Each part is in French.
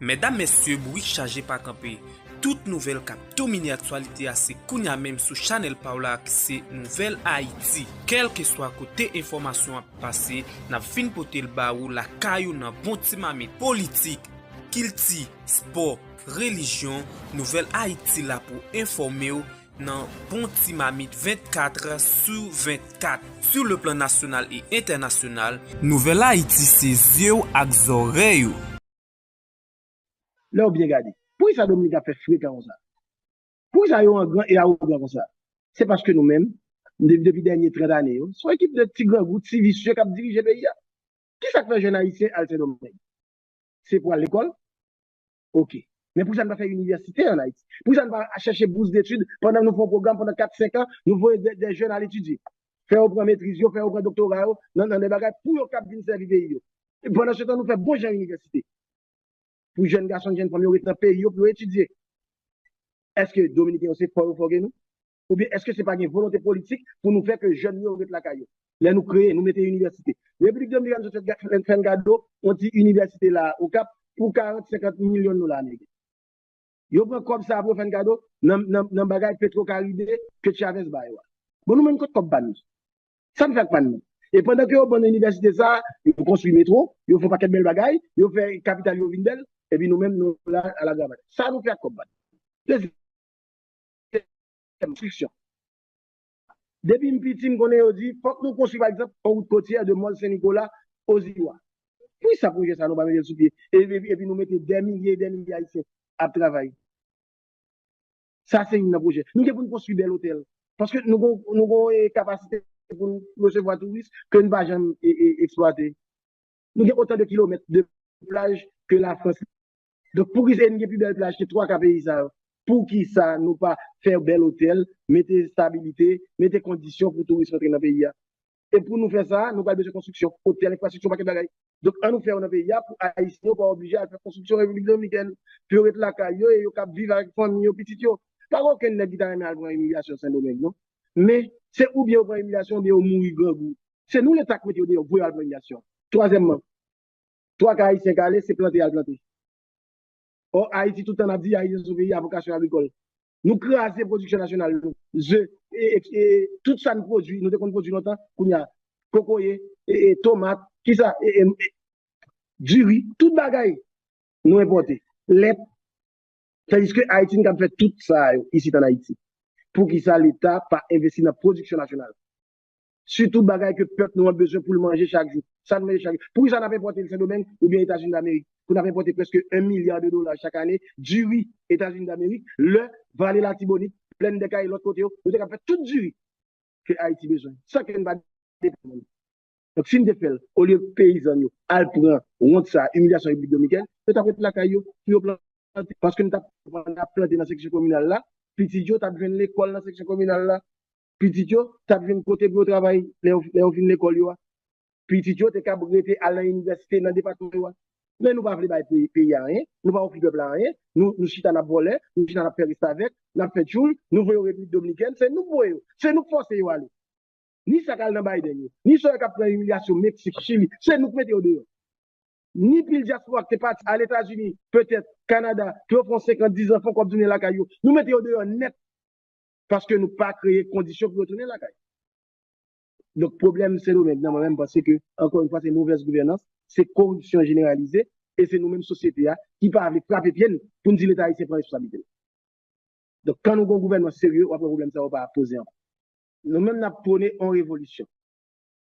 Mesdames, messieurs, bruit chargé par camper. Toute nouvelle cap domine actualité assez kounya même sur Channel Paula c'est Nouvelle Haïti. Quel que soit côté information à passer, n'a fin pote le baou la caillou nan bon ti mami politique, kilti, sport, religion, Nouvelle Haïti là pour informer ou nan bon ti mami 24 sur 24. Sur le plan national et international, Nouvelle Haïti c'est yeux ak zoreilles. Là, bien gardé. Pour ça, Dominique a fait fréquent comme ça. Pour ça, il y a un grand et un grand comme ça. C'est parce que nous-mêmes, depuis les dernières 30 années, son équipe de petits grands groupes, petits vicieux qui a dirigé le pays. Qui ça fait jeune haïtien à Saint-Domingue? C'est pour aller à l'école? OK. Mais pour ça, on va faire université en Haïti. Pour ça, on va chercher bourse d'études pendant que nous faisons un programme pendant 4-5 ans, nous voyons des jeunes à l'étudier. Faire au premier maîtrise, faire au premier doctorat, dans des bagages pour le cap d'une service pays. Et pendant ce temps, nous faisons bon genre université. Pour jeunes garçons, jeunes femmes, ils dans le pays pour étudier. Est-ce que Dominicains, c'est fort ou nous? Ou bien est-ce que c'est pas une volonté politique pour nous faire que jeunes nous la caillou? Là, nous créer, nous mettons une université. La République dominicaine, fait un cadeau, on dit université là, au cap, pour 40-50 millions de dollars. Yo prend comme ça pour faire un cadeau, dans bagage Petro-Caribé, que Chavez baille. Bon, nous même comme ban. Ça ne fait pas nous. Et pendant que vous bonne université ça, ils construit métro, ils font pas quel bel bagaille, ils font capital yo vindel, et puis nous-mêmes, nous là, à la gravate. Ça nous fait comme ban. Deuxième instruction. Depuis une petite qu'on est dit, faut que nous construisons par exemple une route côtière de Mont Saint-Nicolas aux Ivoires. Puis ça projet ça nous va mettre sous pied. Et puis nous mettons des milliers d'Haïtiens à travailler. Ça c'est un projet. Nous devons construire des hôtels. Parce que nous avons une capacité pour recevoir des touristes que nous ne pouvons jamais exploiter. Nous avons autant de kilomètres de plage que la France. Donc pour qu'ils aient une plus belle plage, c'est 3 pays. Pour qui ça, nous pas faire bel hôtel, mettre stabilité, mettre conditions pour touristes rentrer dans le pays. Et pour nous faire ça, nous avons besoin de construction, hôtel, infrastructure, paquet de bagages. Donc, on nous fait dans le pays pour Haïtiens, pas obligé à faire construction République Dominicaine, puis être la caillou et vivre avec famille, petit yo. Pas aucun nègre qui t'a à prendre immigration Saint-Domingue, non? Mais c'est ou bien on prend immigration, ou bien on mourit grand goût. C'est nous l'État qui mettons pour prendre immigration. Troisièmement, 3 Haïtiens calés, c'est planter à planter. Or, Haïti, tout le temps, a dit Haïti, c'est un pays à vocation agricole. Nous créons la production nationale. Tout ça nous produit, nous devons produire longtemps, qu'on y a cocoyer, tomates, qui ça, du riz, tout bagaille, nous importer. Lait, c'est-à-dire que Haïti nous a fait tout ça ici en Haïti. Pour que ça, l'État pas investir dans la production nationale. Surtout bagaille que le peuple nous a besoin pour le manger chaque jour. Ça nous mange chaque jour. Pour ça, on a importé le Saint-Domingue ou bien États-Unis d'Amérique. Pour nous importé presque 1 milliard de dollars chaque année du riz États-Unis d'Amérique, le Vallée la Tibonite, pleine de cailles, l'autre côté, nous avons fait tout du riz que Haïti a besoin. Ça que nous va dépendre. Donc, si nous faisons, au lieu de paysans, al prend, on ça, humiliation République dominicaine, nous avons fait la caillou, puis parce que nous avons planté dans la section communale là, puis si nous avons fait l'école dans la section communale là, petit yo, t'as vu côté pour travail, les fin l'école yo. Petit yo, t'es capable à l'université dans le département yo. Mais nous pas vouloir payer rien, nous pas offrir peuple rien, nous chita na volé, nous chita na péris avec, n'a fait joule, nous voyons République dominicaine, c'est nous voyons, c'est nous forcer yo aller. Ni ça kal dans Biden, ni ça qui prend humiliation Mexique, Chili, c'est nous mettre au dehors. Ni pile diaspora qui est parti à l'États-Unis, peut-être Canada, qui offrent 50-10 enfants comme donner la caillou, nous mettons au dehors net parce que nous pas créé conditions pour retourner la caillou. Donc, le problème, c'est nous maintenant, moi-même, parce que, encore une fois, c'est mauvaise gouvernance, c'est corruption généralisée, et c'est nous-mêmes, société, qui parlent frapper pied pour nous dire l'État, il prend responsabilité. Donc, quand nous avons un gouvernement sérieux, après, problème, ça va pas poser. Nous-mêmes, nous avons prôné en révolution.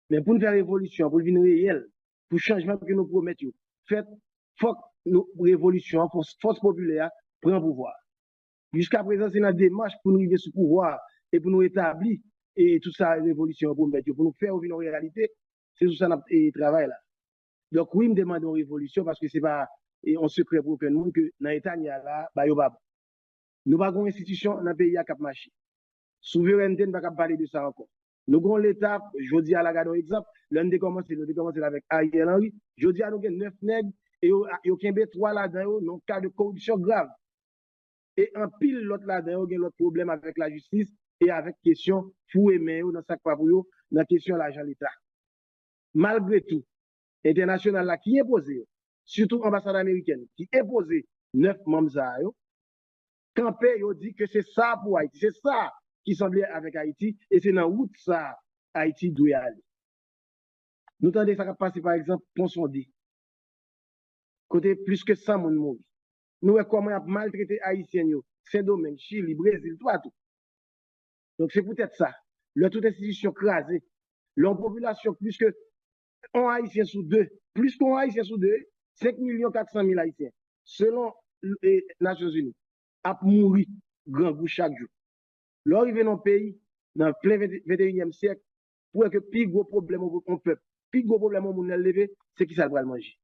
Mais pour nous faire révolution, pour venir réel, pour le changement que nous promettons, faites, faut que nous, révolution, force populaire, prend pouvoir. Jusqu'à présent, c'est une démarche pour nous arriver sous pouvoir et pour nous établir et toute sa révolution pour nous faire une réalité, c'est tout ça notre travail là. Donc oui, me demande une révolution parce que c'est pas un secret pour aucun monde que dans l'état là, bah yo pas. Nous pas une institution dans le pays à cap marché. Souveraineté, ne pas parler de ça encore. Nous avons l'État, je dis à la garde un exemple, l'un des commencé avec Ariel Henry, je dis à nous 9 nègres et il y a 3 là-dedans, dans cas de corruption grave. Et en pile l'autre là-dedans, il y a l'autre problème avec la justice et avec question fou et main dans sac pas pour dans question l'argent l'État. Malgré tout, international là qui est posé, surtout l'ambassade américaine, qui imposait 9 membres à eux, campé, ils dit que c'est ça pour Haïti. C'est ça qui semblait avec Haïti, et c'est dans route ça, Haïti doit aller. Nous entendons ça passer, par exemple, Pont Sondé. Côté plus que 100 moun mouri. Nous voyons comment il a maltraité Haïtiens, Saint-Domingue, Chili, Brésil, tout. Donc c'est peut-être ça. Le toute institution crasée. L'on population plus que 1 Haïtien sur 2, plus qu'un Haïtien sur 2, 5 400 000 Haïtiens, selon les Nations Unies, a mouru grand goût chaque jour. L'arrivée dans le pays, dans le plein 21e siècle, pour que le plus gros problème au peuple, le plus gros problème au monde levé, c'est qui ça va le manger.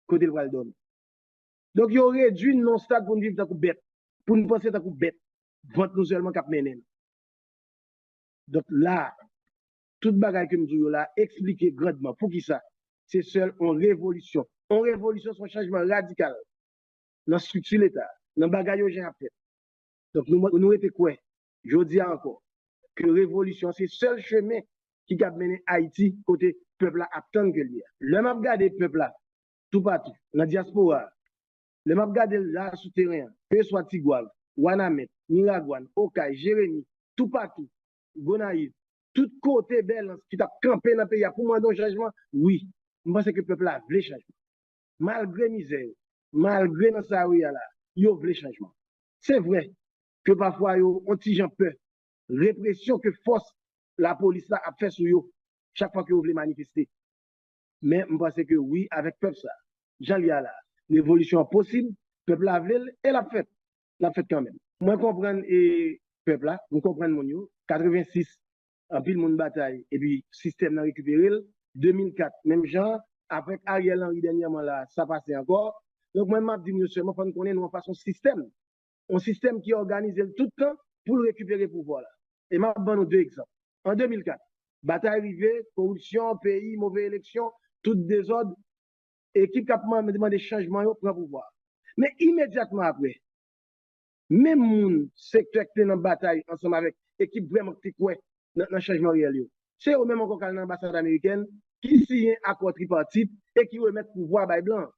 Côté le va le donner. Donc, il y aurait réduit non stade pour nous vivre dans le bête, pour nous penser dans le bête, vente nous seulement cap menen. Donc là, toute bagaille que nous disons là, expliquer grandement pour qui ça, c'est seul en révolution. En révolution, c'est un changement radical dans la structure de l'État, dans le bagaille que j'ai fait. Donc, nous étions quoi? Je dis encore que révolution, c'est le seul chemin qui a mené Haïti côté peuple là attend que lui. Le m'a regardé peuple là, tout partout, dans la diaspora, le m'a regardé là souterrain, que ce soit Tigoual, Wanamet, Miragouane, Okay, Jérémy, tout partout, Gonaïve, tout côté belle qui t'a campé dans le pays pour demander un changement, oui. Je pense que le peuple là veut changement. Malgré misère, malgré dans sa rue là, il veut changement. C'est vrai que parfois, on tige un peu. Répression que force la police là a fait sur eux chaque fois que vous voulez manifester. Mais je pense que oui, avec peuple ça, j'en ai là, l'évolution possible, peuple la veut et la fête quand même. Moi, je comprends et peuple là, vous comprenez mon yo, 86, en pile mon bataille, et puis système n'a récupéré, 2004, même genre, avec Ariel Henry dernièrement là, ça passait encore. Donc, moi, je dis seulement, il faut qu'on ait une façon système. Un système qui organise tout le temps pour le récupérer pouvoir là. Et je vais vous 2 exemples. En 2004, bataille arrivée, corruption, pays, mauvaise élection, tout désordre, équipe qui a demandé changement pour le pouvoir. Mais immédiatement après, même mon secteur qui est dans la bataille ensemble avec l'équipe vraiment qui est dans le changement réel, c'est eux même encore dans l'ambassade américaine qui signe un accord tripartite et qui remet le pouvoir à blanc.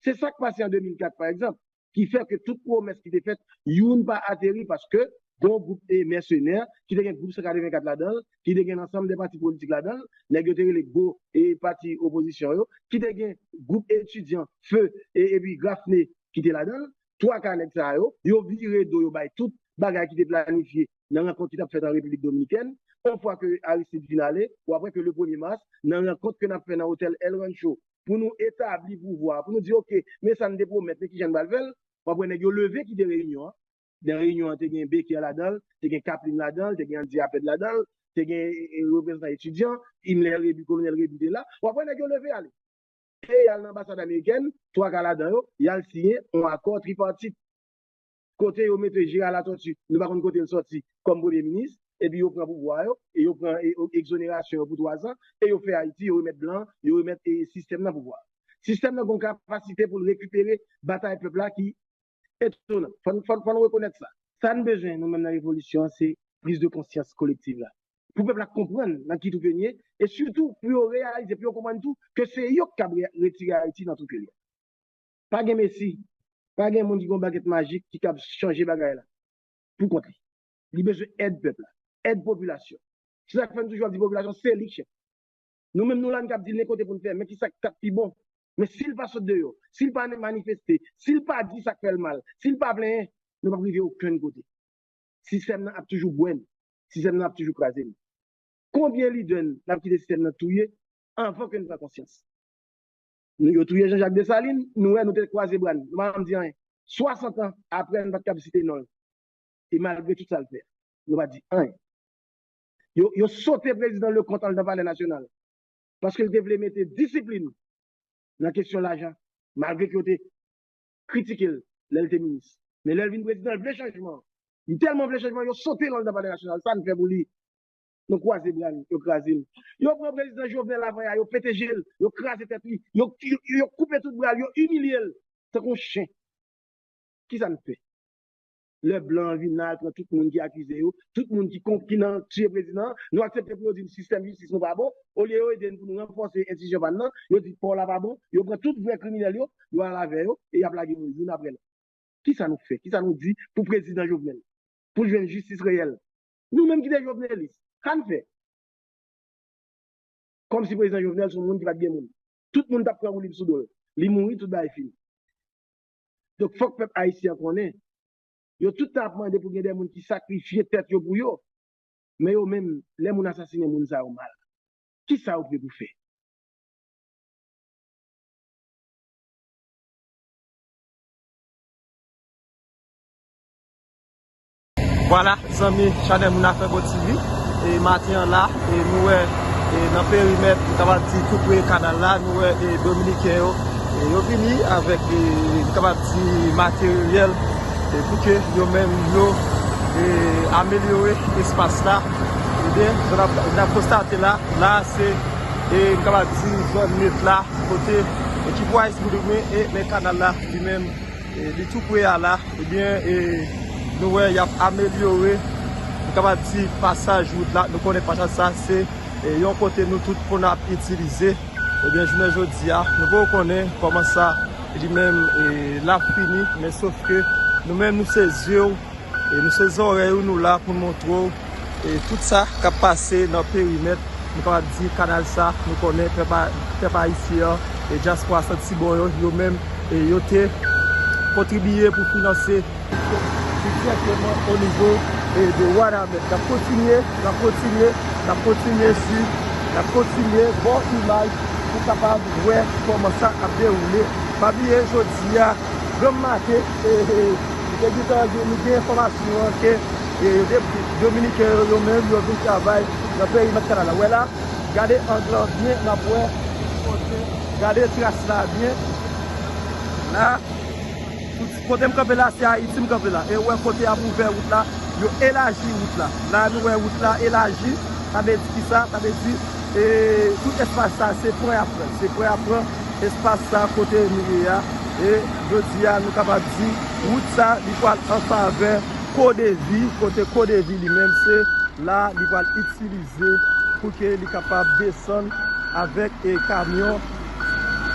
C'est ça qui passe en 2004, par exemple, qui fait que toute promesse qui était faite, yon pas atterri parce que bon groupe mercenaires, qui était un groupe 184 là-dedans, qui était un ensemble de partis politiques là-dedans, les go et partis opposition, qui était un groupe étudiant, feu et puis Grafné qui était là-dedans, 3 canets ça yo viré do yo bay tout bagage qui était planifié dans la rencontre qui a fait en République Dominicaine, une fois que Aristide finale ou après que le 1er mars, dans la rencontre que nous avons fait dans l'hôtel El Rancho pour nous établir pouvoir, pour nous dire OK, mais ça ne dépend pas mais qui j'en balvel, après nous levé qui des réunions. Des réunions, tu as un Béki là-dedans, tu as un Kaplan là-dedans, tu as un Diapet là-dedans, tu as un représentant étudiant, Himmler, le colonel Rébu là. Après, on a levé aller. Et il y a l'ambassade américaine, 3 gars là-dedans, il y a signé un accord tripartite. Côté, on met Gérald la tortue, nous ne côté le sorti comme premier ministre, et puis on prend pouvoir, et on prend exonération pour 3 ans, et on fait Haïti, on remet blanc, et on remet le système dans le pouvoir. Le système n'a pas capacité pour récupérer bataille peuple là qui étonnant. Il faut reconnaître ça. Ça a besoin, nous-mêmes, dans la révolution, c'est prise de conscience collective là. Pour le peuple comprendre dans qui tout gagner, et surtout, pour réaliser, pour comprendre tout, que c'est eux qui ont retiré Haïti dans tout pays. Pas de Messi, pas de monde qui a une baguette magique qui a changé bagaille là. Pour compter. Il a besoin d'aide peuple là, aide population. C'est ça que fait toujours la population, c'est riche. Nous-mêmes, nous l'avons dit les côtés pour nous faire, mais qui ça qui bon. Mais s'il pas saute de eux, s'il pas manifester, s'il pas dit ça fait le mal, s'il pas plein, nous ne pouvons pas arriver aucun côté. Le système a toujours bon, le système a toujours crasé. Combien de donne la petite système touillé avant que nous ayons conscience? Nous avons touillé Jean-Jacques Dessalines, nous avons croisé Bran. Nous avons dit 60 ans après notre capacité non. Et malgré tout ça le fait, nous avons dit rien. Ils ont sauté président le compte dans le palais national. Parce qu'il devait mettre discipline dans la question de l'argent, malgré qu'il était critiqué, l'était ministre. Mais l'Elvin président, il voulait changement. Il tellement voulait changement, il a sauté dans le débat national. Ça ne fait pour lui. Nous croisons les bras, nous crasons. Il a pris le président Jovenel Lavaya, il a pété gel, il a crasé tête, il a coupé tout le bras, il a humilié. C'est un chien. Qui ça ne fait? le blanc vinal, tout le monde qui accuse, tout le monde qui confie dans le président, nous acceptons pour dire le système justice n'est pas bon, au lieu de nous renforcer l'institution maintenant, nous dit pour là pas bon, nous prend tout vrai criminel, nous à la veille, et il a plagué nous après. Qui ça nous fait? Qui ça nous dit pour le président Jovenel? Pour jouer une justice réelle? Nous-mêmes qui sommes jovenelistes, qu'en fait? Comme si le président Jovenel son monde qui va bien monde. Tout le monde a pris un livre sous l'eau. Il mourit, tout est fini. Donc, il faut que le peuple haïtien connaisse. Yo tout a demandé pour des gens qui sacrifient tête pour eux. Mais yo même, les gens assassinés, les gens mal. Qui ça vous fait pour faire? Voilà, amis, Chanel Mounafé TV. Et matin là, et nous, dans le périmètre, nous avons dit tout le canal là, nous, Dominicains, et nous venons avec des matériel pour que nous-mêmes améliorer l'espace là. Eh bien, on a constaté là, c'est une zone nette là, côté qui voit et le canal là, lui-même, les tout près là, eh bien, nous avons amélioré le passage route là, nous connaissons pas ça, c'est un côté nous tout qu'on a utilisé. Eh bien, je me dis, nous connaissons comment ça, lui-même, l'a fini, mais sauf que nous-mêmes, nous ces yeux, et nous ces oreilles, nous là pour montrer et tout ça qui a passé dans le périmètre. Nous avons dit canal ça, nous connaissons pas ici, et Diaspora Santibo, nous-mêmes, et ils ont contribué pour financer directement au niveau de Wanamet. Nous avons continué, bon image pour capable de voir comment ça a déroulé. Fabien, je dis, comme matin, nous avons des informations que les Dominicains eux-mêmes ont fait travail dans le périmètre canal. Voilà, regardez l'angle bien, regardez la trace là bien. Là, côté de là, c'est Haïti, là. Et ouais, côté à ouvert route là, ils ont élargi route là. Là, nous voyons route là, élargi. Ça veut dire ça, ça veut dire tout espace ça, c'est point à prendre. C'est point à prendre, espace ça, côté Miria. Et je dis à nous capables de dire, route ça, il faut en faveur, côté de vie lui-même, c'est là, il va l'utiliser pour qu'il soit capable de descendre avec un camion,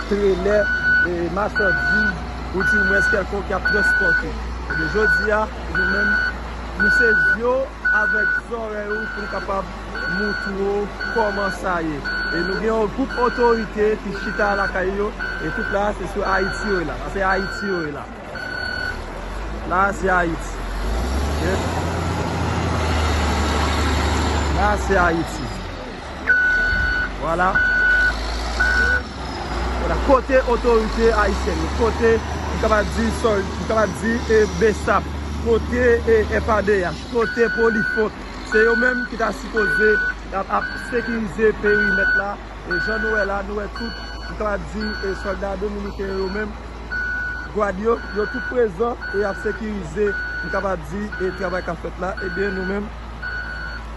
trailer et marchandises. Ou si vous est quelqu'un qui a transporté. Et je dis à nous-mêmes, nous saisissons avec les oreilles pour capable de montrer comment ça y est. Et nous avons un groupe d'autorité qui chita à la caillou. Et tout là, c'est sur Haïti. Là, c'est Haïti. Là, là c'est Haïti. Là, c'est Haïti. Voilà. Voilà. Côté autorité haïtienne, côté BESAP, côté FADH, côté Polyfaute, c'est eux-mêmes qui sont supposés à sécuriser le périmètre là. Et Jean-Noël là, nous tous, soldats dominicains eux-mêmes, Guadio, ils sont tous présents et à sécuriser le travail qu'on fait là. Et bien nous-mêmes,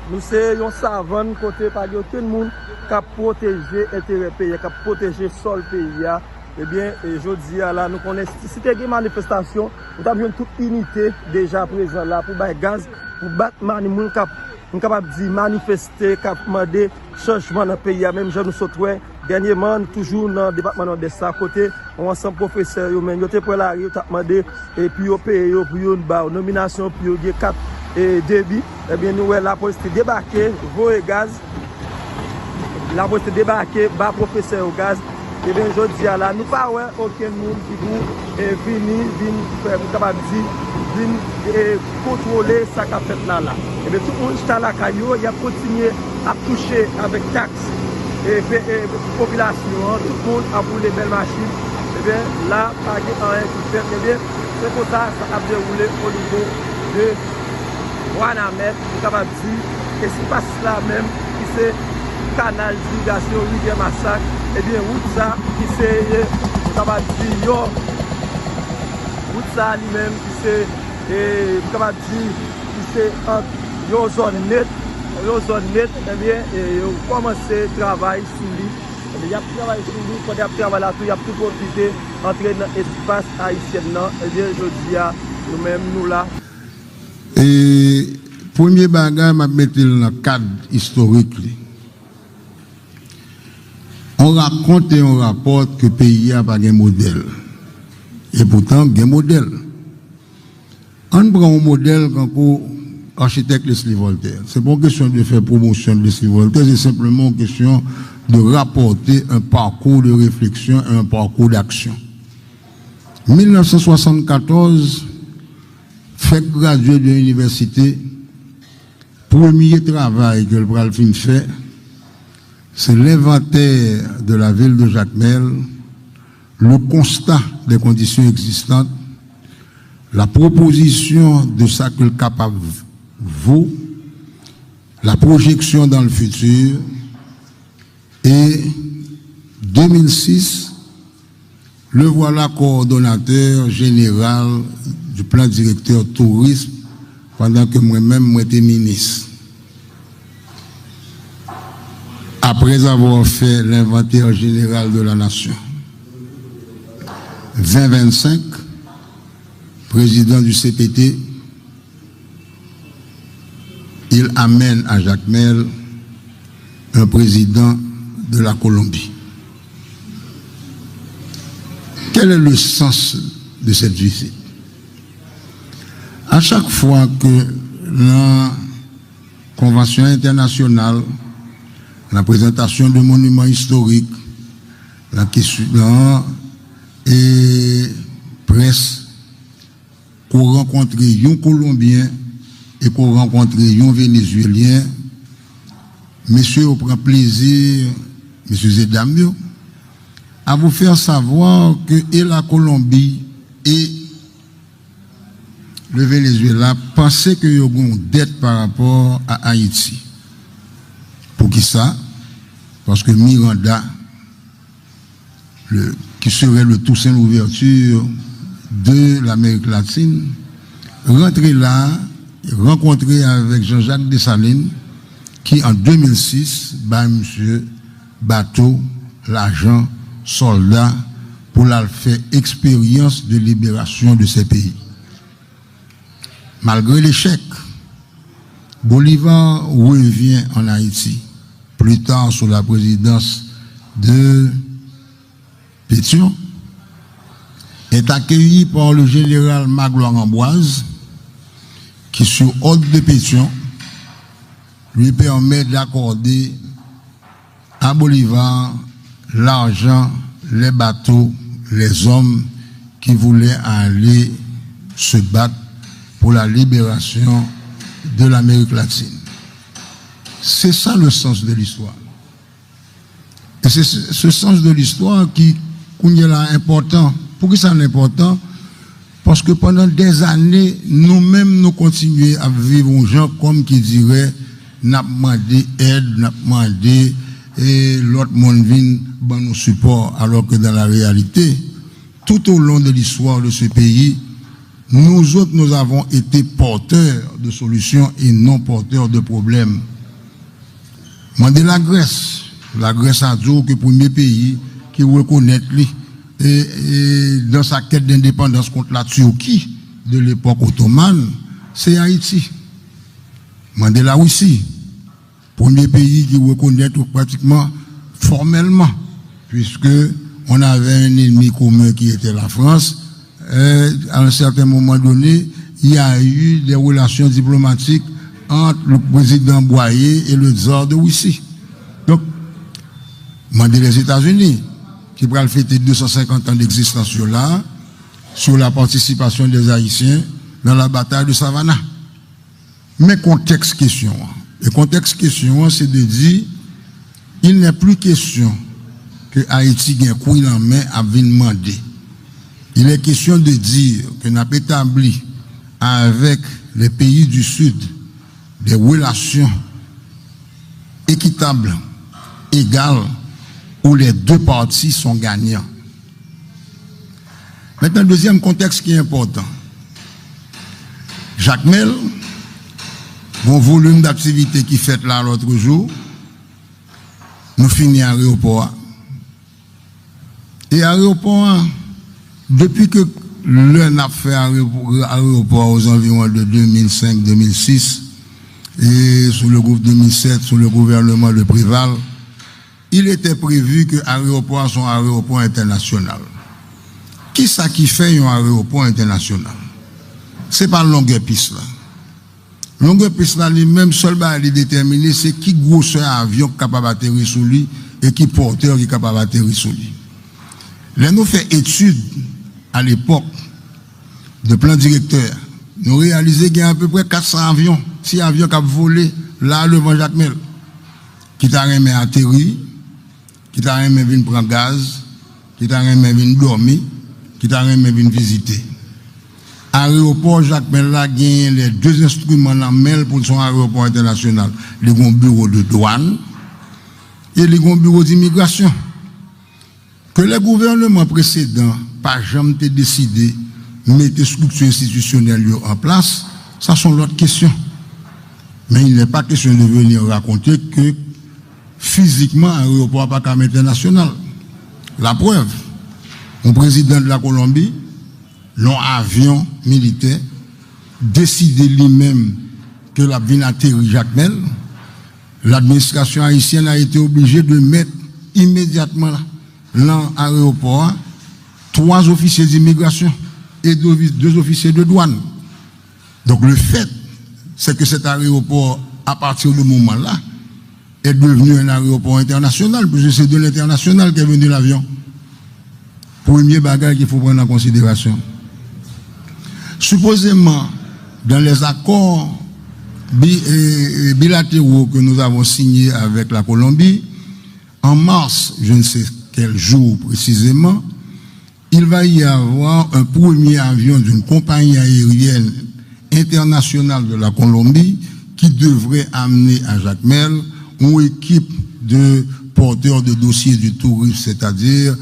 nous sommes savants côté par tout le monde qui a protégé l'intérêt pays, qui a protégé le sol pays. Eh bien, je dis là, nous connaissons, si tu as une manifestation, nous avons toute unité déjà présente là pour battre gaz, pour battre les gens qui capable de manifester, qui demander changement dans le pays. Même je nous souhaite, dernièrement, toujours dans le département de ça, côté, on ensemble professeurs, ils ont pour la rue, ils ont demandé, et puis ils ont payé pour une nomination, puis ils ont 4 débits. Eh bien, nous, la police est débarquée, voie gaz, la police est débarquée, bas professeur au gaz. Et bien, je dis là, nous pas aucun monde qui veut venir contrôler ce qu'a fait là. Et bien, tout le monde est à la caillou, il a continué à toucher avec taxes et population, tout le monde a voulu belles machines. Et bien, là, pas rien qui fait. Et bien, c'est pour ça que ça a déroulé au niveau de Wanamet, nous avons dit, et ce qui passe là même, qui c'est canal d'irrigation, rivière Massacre. Eh bien, route ça qui c'est, ça va dire, route ça lui-même qui c'est, ça va dire, qui c'est une zone nette, eh bien, on commence à travailler sur lui. Il y a travail sur lui, quand il y a travail là, il y a plus profité, entrer dans l'espace haïtien. Eh bien, je dis à nous-mêmes, nous là, Et premier bagage, je vais mettre dans le cadre historique. On raconte et on rapporte que le pays n'a pas de modèle. Et pourtant, il y a un modèle. On prend un modèle comme l'architecte Leslie Voltaire. Ce n'est pas une question de faire promotion de Leslie Voltaire, c'est simplement une question de rapporter un parcours de réflexion et un parcours d'action. 1974, fait graduer de l'université, premier travail que le Bralfin fait, c'est l'inventaire de la ville de Jacmel, le constat des conditions existantes, la proposition de ce que le capable vaut, la projection dans le futur, et 2006, le voilà coordonnateur général du plan directeur tourisme pendant que moi-même j'étais ministre. Après avoir fait l'inventaire général de la nation. 2025, président du CPT, il amène à Jacmel un président de la Colombie. Quel est le sens de cette visite? À chaque fois que la Convention internationale, la présentation de monuments historiques, la question et presse, qu'on rencontre un Colombien et qu'on rencontre un Vénézuélien, monsieur, on prend plaisir, monsieur Zedamio, à vous faire savoir que et la Colombie et le Venezuela pensaient qu'il y a une dette par rapport à Haïti. Pour qui ça? Parce que Miranda, qui serait le Toussaint l'ouverture de l'Amérique latine, rentrer là, rencontrer avec Jean-Jacques Dessalines, qui en 2006, bat monsieur bateau, l'argent, soldats, pour la faire expérience de libération de ces pays. Malgré l'échec, Bolivar revient en Haïti, plus tard sous la présidence de Pétion, est accueilli par le général Magloire Amboise, qui, sur ordre de Pétion, lui permet d'accorder à Bolivar l'argent, les bateaux, les hommes qui voulaient aller se battre pour la libération de l'Amérique latine. C'est ça le sens de l'histoire. Et c'est ce sens de l'histoire qui est là important. Pourquoi ça est important? Parce que pendant des années, nous-mêmes, nous continuons à vivre un gens comme qui dirait, n'a demandé aide, n'a demandé et l'autre monde vient nous support, alors que dans la réalité, tout au long de l'histoire de ce pays, nous autres, nous avons été porteurs de solutions et non porteurs de problèmes. Mandez la Grèce a dit que le premier pays qui reconnaît et dans sa quête d'indépendance contre la Turquie de l'époque ottomane, c'est Haïti. Mandez la Russie, premier pays qui reconnaît pratiquement formellement, puisque on avait un ennemi commun qui était la France. À un certain moment donné, il y a eu des relations diplomatiques entre le président Boyer et le tsar de Russie. Donc, mandez les États-Unis, qui pourraient fêter 250 ans d'existence sur la participation des Haïtiens dans la bataille de Savannah. Mais contexte question. Le contexte question, c'est de dire, il n'est plus question que Haïti ait un coup en main à venir demander. Il est question de dire que nous avons établi avec les pays du Sud des relations équitables, égales, où les deux parties sont gagnants. Maintenant, deuxième contexte qui est important. Jacmel, bon volume d'activité qui fait là l'autre jour, nous finissons à l'aéroport. Et à l'aéroport, depuis que le n'a fait aéroport aux environs de 2005-2006 et sous le groupe 2007, sous le gouvernement de Préval, il était prévu que l'aéroport soit un aéroport international. Qui ça qui fait un aéroport international? C'est pas longueur piste là. Longueur piste là, lui-même seul il est déterminé, c'est qui grosseur avion capable d'atterrir sur lui et qui porteur qui est capable d'atterrir sur lui. Là, nous fait étude à l'époque de plan directeur. Nous réalisons qu'il y a à peu près 400 avions, 6 avions qui ont volé là devant Jacques Mel, qui t'a remis atterrir, qui t'a remis venir prendre gaz, qui t'a remis venir dormir, qui t'a remis venir visiter. Aéroport Jacques Mel a gagné les 2 instruments dans Mel pour son aéroport international. Les grands bureaux de douane et les grands bureaux d'immigration. Que le gouvernement précédent, pas jamais décidé de mettre des structures institutionnelles en place, ça sont l'autre question. Mais il n'est pas question de venir raconter que physiquement, l'aéroport n'est pas comme international. La preuve, le président de la Colombie, l'avion militaire, décidé lui-même que la ville atterrit Jacques Mel, l'administration haïtienne a été obligée de mettre immédiatement dans l'aéroport 3 officiers d'immigration et 2 officiers de douane. Donc le fait, c'est que cet aéroport, à partir de ce moment-là, est devenu un aéroport international, puisque c'est de l'international qu'est venu l'avion. Premier bagage qu'il faut prendre en considération. Supposément, dans les accords bilatéraux que nous avons signés avec la Colombie, en mars, je ne sais quel jour précisément, il va y avoir un premier avion d'une compagnie aérienne internationale de la Colombie qui devrait amener à Jacques Mel une équipe de porteurs de dossiers du tourisme, c'est-à-dire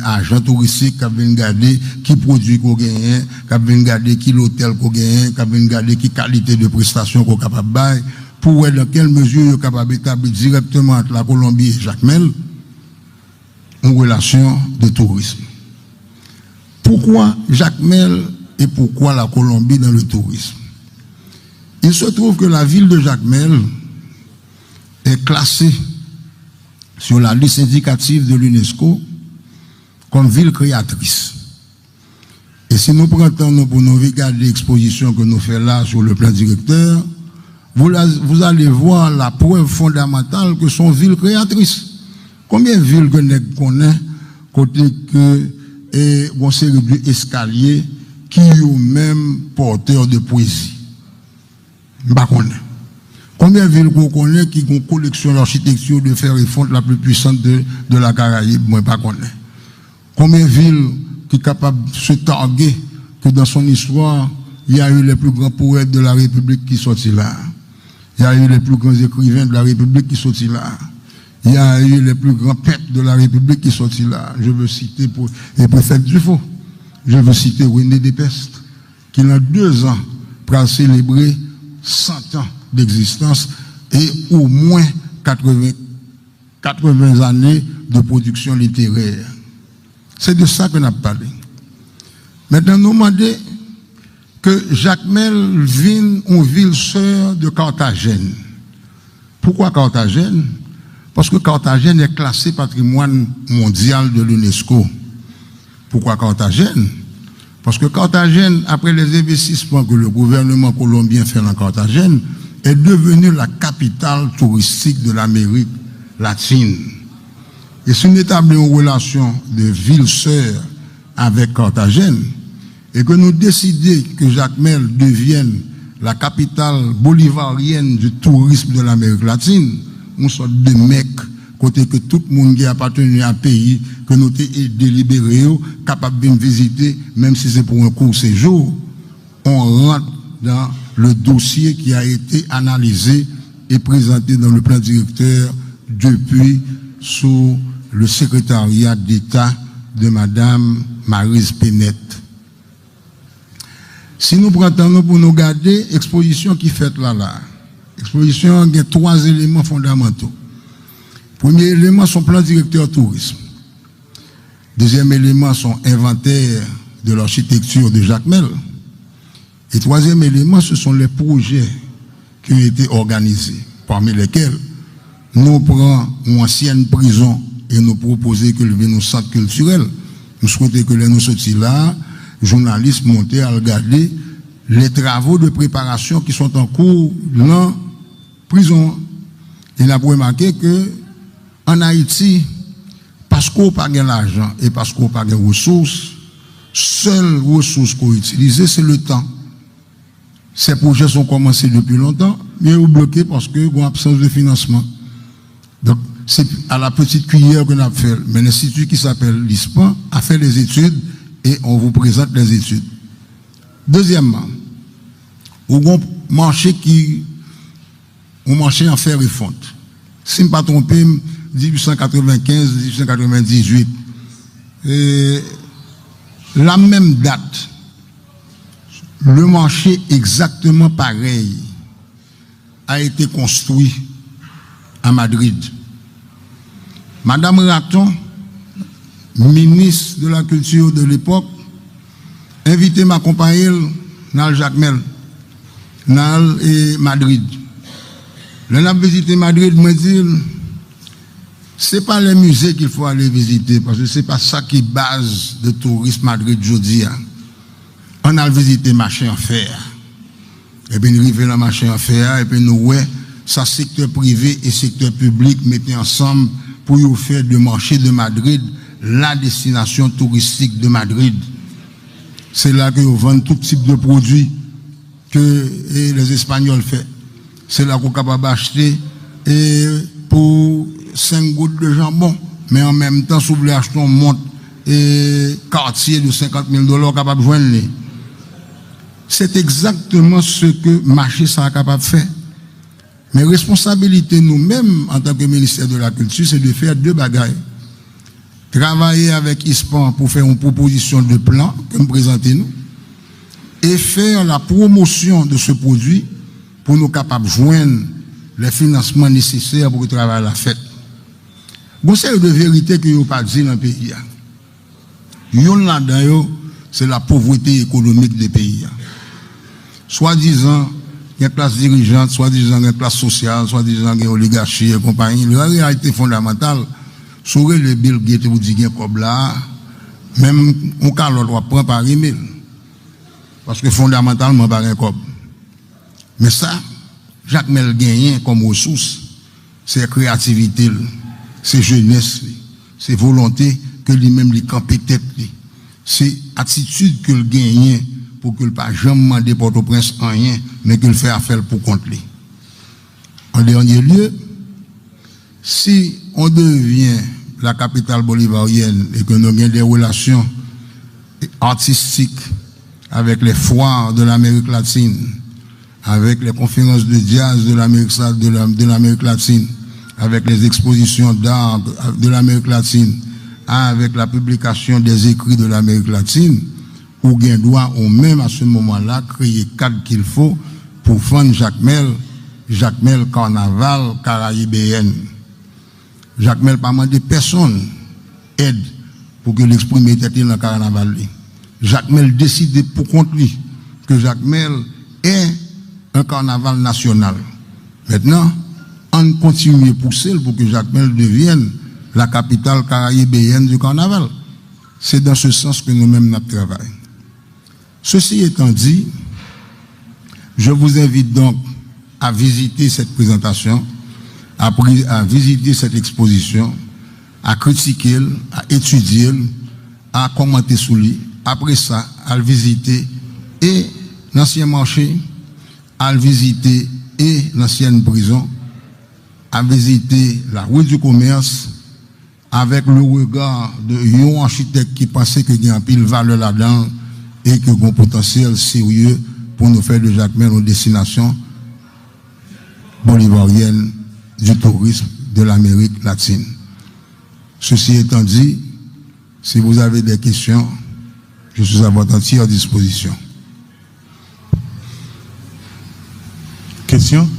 agents touristiques qui viennent garder qui produit qu'on gagne, qui viennent garder qui l'hôtel qu'on gagne, qui viennent garder qui qualité de prestation qu'on capable bailler, pour voir dans quelle mesure il est capable d'établir directement entre la Colombie et Jacques Mel une relation de tourisme. Pourquoi Jacques Mel et pourquoi la Colombie dans le tourisme? Il se trouve que la ville de Jacques Mel est classée sur la liste indicative de l'UNESCO comme ville créatrice. Et si nous prenons pour nous regarder l'exposition que nous faisons là sur le plan directeur, vous allez voir la preuve fondamentale que sont villes créatrices. Combien de villes que nous connaissons côté que et une série d'escaliers qui ont même porteurs de poésie? Combien de villes qu'on connaît qui ont une collection d'architecture de fer et fonte la plus puissante de la Caraïbe? Moi, pas connais. Combien de villes qui sont capables de se targuer que dans son histoire, il y a eu les plus grands poètes de la République qui sont sortis là. Il y a eu les plus grands écrivains de la République qui sont sortis là. Il y a eu les plus grands pères de la République qui sont sortis là. Je veux citer le préfet Dufaux. Je veux citer René Despestre, qui en 2 ans va célébrer 100 ans d'existence et au moins 80 années de production littéraire. C'est de ça que nous avons parlé. Maintenant, nous demandons que Jacques Mel vienne en ville sœur de Carthagène. Pourquoi Carthagène? Parce que Carthagène est classé patrimoine mondial de l'UNESCO. Pourquoi Carthagène? Parce que Carthagène, après les investissements que le gouvernement colombien fait dans Carthagène, est devenue la capitale touristique de l'Amérique latine. Et si nous établissons une relation de ville-sœur avec Carthagène, et que nous décidons que Jacques Mel devienne la capitale bolivarienne du tourisme de l'Amérique latine, une sorte de mec, côté que tout le monde qui appartenu à un pays, que nous sommes délibérés, capables de visiter, même si c'est pour un court séjour, on rentre dans le dossier qui a été analysé et présenté dans le plan directeur depuis sous le secrétariat d'État de Madame Maryse Pénette. Si nous prenons pour nous garder l'exposition qui fait là, l'exposition a 3 éléments fondamentaux. Premier élément, son plan directeur tourisme. Deuxième élément, son inventaire de l'architecture de Jacmel. Et troisième élément, ce sont les projets qui ont été organisés, parmi lesquels nous prenons une ancienne prison et nous proposons que le nos centre culturel. Nous souhaitons que les nous sortis là, journalistes montés à regarder les travaux de préparation qui sont en cours dans la prison. Et nous avons remarqué que en Haïti, parce qu'on n'a pas l'argent et parce qu'on n'a pas de ressources, seule ressource qu'on utilise, c'est le temps. Ces projets sont commencés depuis longtemps, mais ils sont bloqués parce qu'il y a une absence de financement. Donc, c'est à la petite cuillère qu'on a fait. Mais l'institut qui s'appelle l'ISPAN a fait les études et on vous présente les études. Deuxièmement, on a un marché en fer et fonte. Si je ne me trompe pas, 1895-1898. La même date, le marché exactement pareil a été construit à Madrid. Madame Raton, ministre de la Culture de l'époque, invité m'accompagner dans le Jacmel, dans Madrid. Là, on a visité Madrid, me dit, ce n'est pas les musées qu'il faut aller visiter, parce que ce n'est pas ça qui est base de tourisme Madrid aujourd'hui. On a visité marché en fer. Et puis nous arrivons dans le marché en fer, et puis nous voyons ça secteur privé et secteur public mettaient ensemble pour faire du marché de Madrid la destination touristique de Madrid. C'est là que vous vendez tout type de produits que les Espagnols font. C'est là qu'on est capable d'acheter pour 5 gouttes de jambon, mais en même temps, si vous voulez acheter un montre et quartier de $50,000 capable de joindre. C'est exactement ce que le marché sera capable de faire. Mais responsabilité nous-mêmes, en tant que ministère de la Culture, c'est de faire deux bagailles. Travailler avec ISPAN pour faire une proposition de plan que nous présentons nous, et faire la promotion de ce produit pour nous capables de joindre les financements nécessaires pour que le travail la fête. Bon, c'est de vérité que vous n'avez pas dit dans le pays. C'est la pauvreté économique des pays. Soi-disant, il y a une place dirigeante, soi-disant, il y a une place sociale, soi-disant, il y a une oligarchie et compagnie. La réalité fondamentale, sur le Bill Gates, vous dites qu'il là, même on doit prendre par email. Parce que fondamentalement, par un cob. Mais ça, Jacmel gagne comme ressource, c'est créativité, c'est jeunesse, c'est volonté que lui-même lui campe tête, c'est attitude que le gagne pour que le pas jamais demander Port-au-Prince en rien, mais que le fait affaire pour contre lui. En dernier lieu, si on devient la capitale bolivarienne et que nous avons des relations artistiques avec les foires de l'Amérique latine, avec les conférences de jazz de l'Amérique latine, avec les expositions d'art de l'Amérique latine, avec la publication des écrits de l'Amérique latine, ou bien doit ou même à ce moment-là créer cadre qu'il faut pour faire Jacmel Carnaval caraïbéenne. Jacmel pas demandé personne aide pour que l'exprimer était dans le carnaval. Jacmel décide pour compte lui que Jacmel est un carnaval national. Maintenant, on continue à pousser pour que Jacmel devienne la capitale caraïbéenne du carnaval. C'est dans ce sens que nous-mêmes nous travaillons. Ceci étant dit, je vous invite donc à visiter cette présentation, à visiter cette exposition, à critiquer, à étudier, à commenter sous lui. Après ça, à le visiter et l'ancien marché, à le visiter et l'ancienne prison, à visiter la rue du commerce, avec le regard de un architecte qui pensait qu'il y a un pile valeur là-dedans et qu'il y a un potentiel sérieux pour nous faire de Jacmel une destination bolivarienne du tourisme de l'Amérique latine. Ceci étant dit, si vous avez des questions, je suis à votre entière disposition. Question?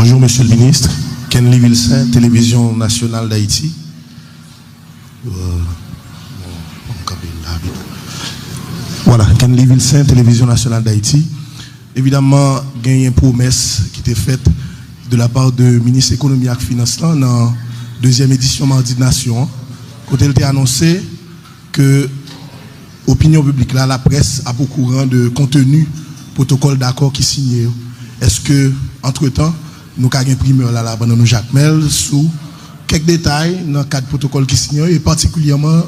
Bonjour, Monsieur le Ministre. Kenly Vilsain, Télévision nationale d'Haïti. Voilà, Kenly Vilsain, Télévision nationale d'Haïti. Évidemment, il y a une promesse qui était faite de la part du ministre de l'économie et des finances dans la deuxième édition Mardi de Nation. Quand elle était annoncé que l'opinion publique, là, la presse, a au courant de contenu protocole d'accord qui signé. Est-ce que, entre-temps, nous avons une primeur là, pendant nous Jacques Mel, sous quelques détails dans le cadre protocole qui signé, et particulièrement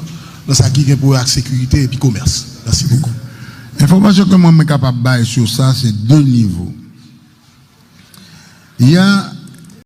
dans ce qui est pour la sécurité et puis commerce. Merci beaucoup. L'information que moi je suis capable de bailler sur ça, c'est deux niveaux. Il y a